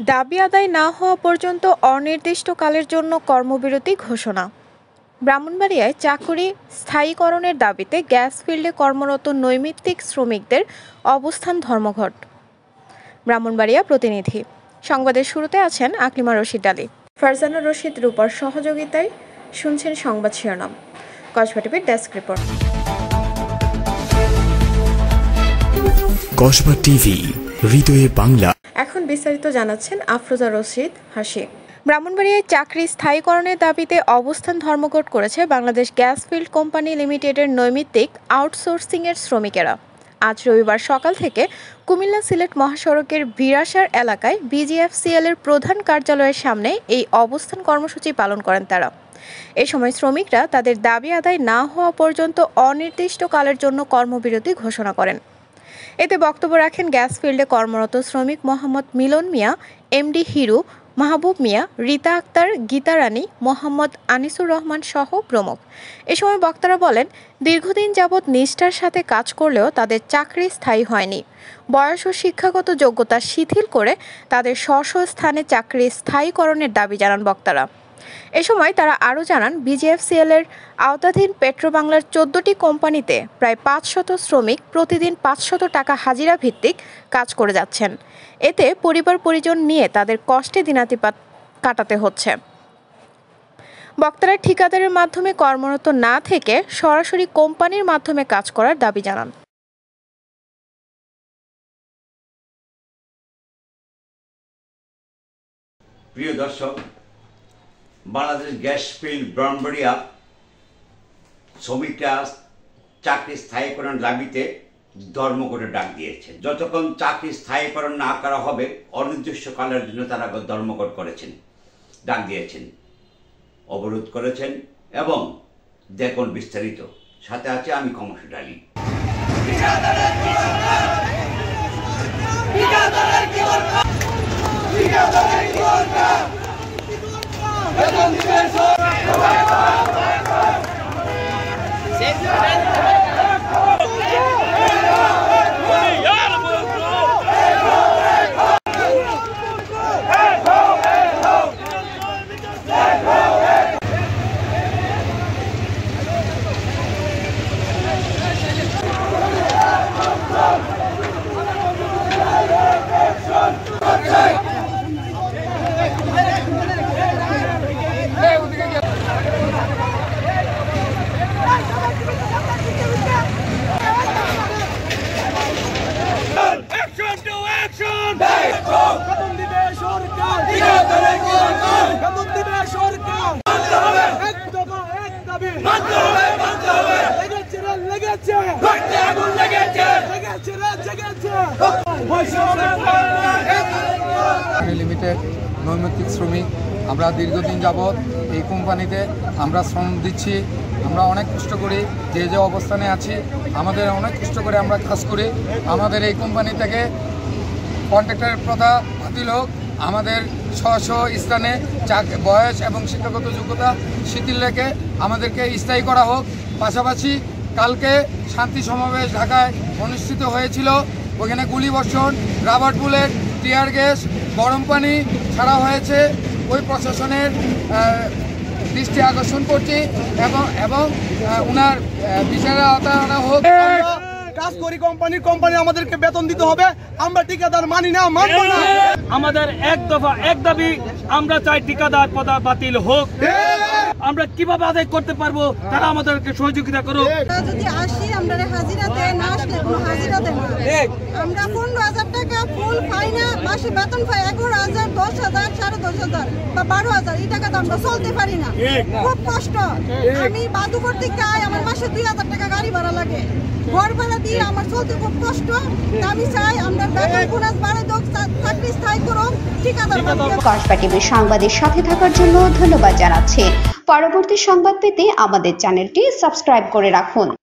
দাবি আদায় না হওয়া পর্যন্ত অনির্দিষ্টকালের জন্য কর্মবিরতি ঘোষণা। ব্রাহ্মণবাড়িয়ায় চাকুরি স্থায়ীকরণের দাবিতে গ্যাস ফিল্ডে কর্মরত নৈমিত্তিক শ্রমিকদের অবস্থান ধর্মঘট। ব্রাহ্মণবাড়িয়া প্রতিনিধি সংবাদের শুরুতে আছেন আকলিমা রশিদ আলী, ফারজানা রশিদ রূপার সহযোগিতায় শুনছেন সংবাদ শিরোনাম। কসবা টিভির ডেস্ক রিপোর্ট। কসবা টিভি, হৃদয়ে বাংলা। এখন বিস্তারিত জানাচ্ছেন আফরোজা রশিদ হাসি। ব্রাহ্মণবাড়িয়ায় চাকরি স্থায়ীকরণের দাবিতে অবস্থান ধর্মঘট করেছে বাংলাদেশ গ্যাস ফিল্ড কোম্পানি লিমিটেডের নৈমিত্তিক আউটসোর্সিংয়ের শ্রমিকেরা। আজ রবিবার সকাল থেকে কুমিল্লা সিলেট মহাসড়কের ভিরাসার এলাকায় বিজিএফসিএল এর প্রধান কার্যালয়ের সামনে এই অবস্থান কর্মসূচি পালন করেন তারা। এ সময় শ্রমিকরা তাদের দাবি আদায় না হওয়া পর্যন্ত অনির্দিষ্টকালের জন্য কর্মবিরতি ঘোষণা করেন। এতে বক্তব্য রাখেন গ্যাস ফিল্ডে কর্মরত শ্রমিক মোহাম্মদ মিলন মিয়া, এমডি হিরু, মাহবুব মিয়া, রীতা আক্তার, গীতা রানী, মোহাম্মদ আনিসুর রহমান সহ প্রমুখ। এ সময় বক্তারা বলেন, দীর্ঘদিন যাবৎ নিষ্ঠার সাথে কাজ করলেও তাদের চাকরি স্থায়ী হয়নি। বয়স ও শিক্ষাগত যোগ্যতা শিথিল করে তাদের স্ব স্থানে চাকরি স্থায়ীকরণের দাবি জানান বক্তারা। এ সময় তারা আরও জানান, বিজিএফসিএল এর আওতাধীন পেট্রোবাংলার 14টি কোম্পানিতে প্রায় 500 শ্রমিক প্রতিদিন 500 টাকা হাজিরা ভিত্তিক কাজ করে যাচ্ছেন। এতে পরিবার পরিজন নিয়ে তাদের কষ্টে দিনাতিপাত কাটাতে হচ্ছে। বক্তারা ঠিকাদারের মাধ্যমে কর্মরত না থেকে সরাসরি কোম্পানির মাধ্যমে কাজ করার দাবি জানান। প্রিয় দর্শক, বাংলাদেশ গ্যাস ফিল্ড ব্রাহ্মণবাড়িয়া শ্রমিকরা চাকরি স্থায়ীকরণের দাবিতে ধর্মঘটের ডাক দিয়েছেন। যতক্ষণ চাকরি স্থায়ীকরণ না করা হবে অনির্দিষ্টকালের জন্য তারা ধর্মঘট করেছেন, ডাক দিয়েছেন, অবরোধ করেছেন। এবং দেখুন বিস্তারিত, সাথে আছে আমি কমর্শিয়াল ডালি। লিমিটেড নৈমিত্তিক শ্রমিক, আমরা দীর্ঘদিন যাবৎ এই কোম্পানিতে আমরা শ্রম দিচ্ছি। আমরা অনেক কষ্ট করি, যে অবস্থানে আছি আমাদের অনেক কষ্ট করে আমরা কাজ করি। আমাদের এই কোম্পানি থেকে কন্ট্রাক্টরের প্রথা বাতিল হোক, আমাদের স্ব স্থানে বয়স এবং শিক্ষাগত যোগ্যতা শিথিল রেখে আমাদেরকে স্থায়ী করা হোক। পাশাপাশি কালকে শান্তি সমাবেশ ঢাকায় অনুষ্ঠিত হয়েছিল, ওখানে গুলিবর্ষণ, রাবার বুলেট, টিয়ার গ্যাস, গরম পানি ছাড়া হয়েছে। ওই প্রশাসনের দৃষ্টি আকর্ষণ করছি এবং ওনার বিচারের আওতায় আনা হোক। কাজ করি কোম্পানি আমাদেরকে বেতন দিতে হবে, আমরা ঠিকাদার মানি না, মানব না। আমাদের এক দফা এক দাবি, আমরা চাই ঠিকাদার পদা বাতিল হোক। আমরা কিভাবে আদায় করতে পারবো, তারা আমাদেরকে সহযোগিতা করুক। যদি আসি আমরা হাজিরা দেয়, না আসলে কোনো হাজিরা দেয় না। আমরা 15,000 টাকা ফুল পাই না, মাসে বেতন পাই 11,000, 10,000, 10,500 বা 12,000, এই টাকা তো আমরা চলতে পারি না, খুব কষ্ট। আমি বাদু করতে চাই, আমার মাসে 2,000 টাকা গাড়ি ভাড়া লাগে, ঘর ভাড়া দিয়ে আমার চলতে খুব কষ্ট। আমি চাই আমরা বেতন বোনাস বাড়াই হোক, চাকরি স্থায়ী করুক, ঠিকাদার। কসবা টিভির সংবাদের সাথে থাকার জন্য ধন্যবাদ জানাচ্ছি। পরবর্তী সংবাদ পেতে আমাদের চ্যানেলটি সাবস্ক্রাইব করে রাখুন।